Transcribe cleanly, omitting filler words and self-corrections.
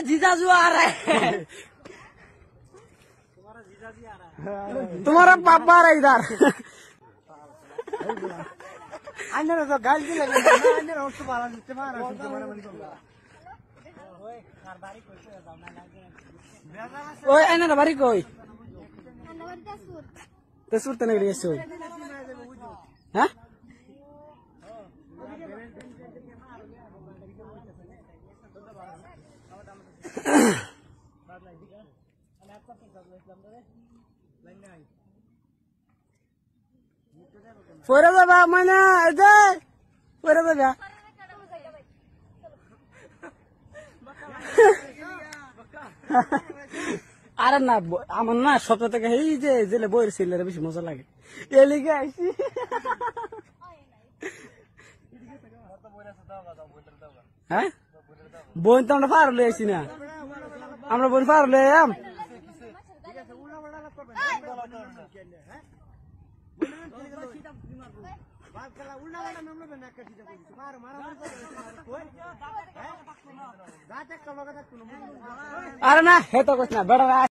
जीजा जो आ रहा है तुम्हारा पापा आ रहा है इधर अन्य तो गाल की लगे अन्य उसको बाला तुम्हारा ओए अन्य ना बारी कोई तेसूर तने गया सोई हाँ Fuera de la mana, fuera de la. আরে না আমার না সপ্তাহ থেকে এই যে জেলে বইয়ের ছেলেরা বেশি মজা লাগে এলিগে আইছি হ্যাঁ বোন তো আমরা পার লই আইছি না আমরা বোন পার লই আম अरे ना है तो कुछ ना बड़ा